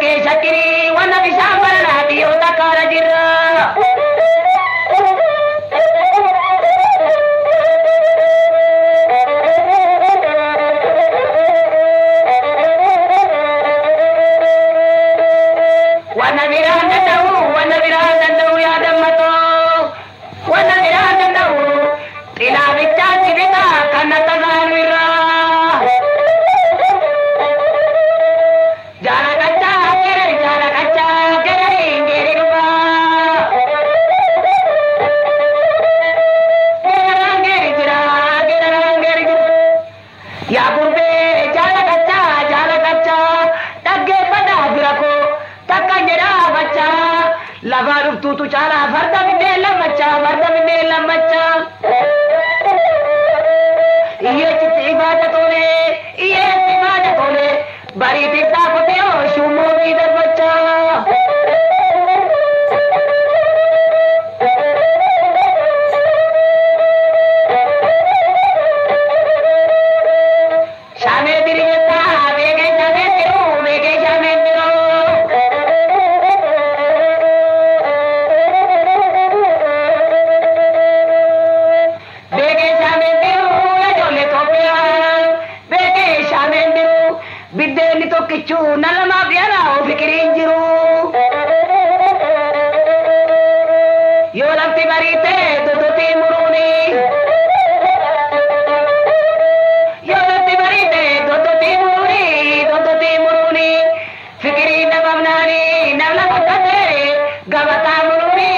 ke shakiri wana bisambara na biyo takara jirra wana viranda dau ya dammato wana viranda dau ila vichati vita kanata zanwira jana kacha kere ingeri ruba gerangeri jira ya purbe jana kacha tagge pada jirako takkanjera bacha lavaru tu chala varda bidela macha ये इबादत होले बड़ी दिखता होते हो शुमो की दर बच्चा शामे दिरियता वेगे शामे दिरो biddeni to kichu nalama biara o fikirin jiru yo lanti marite dodoti muruni yo lanti marite dodoti muruni fikirin nabamnani navla bakate gavata muruni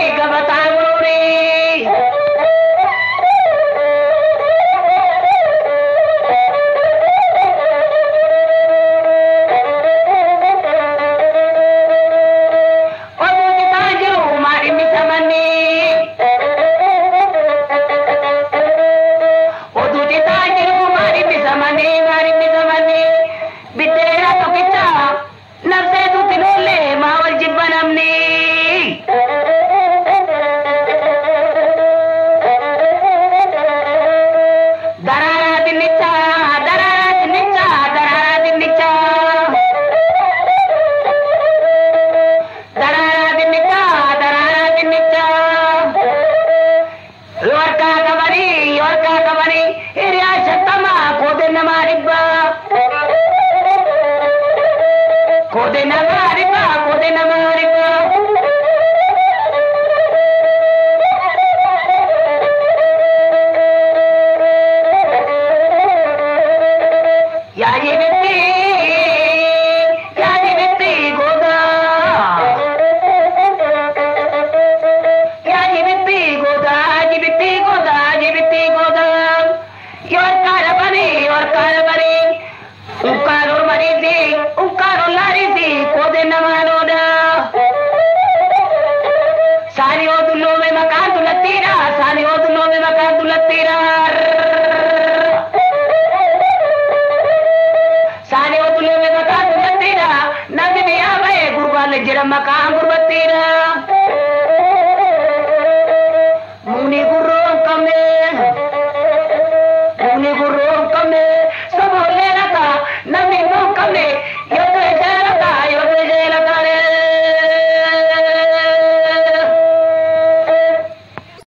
jira makam burbatira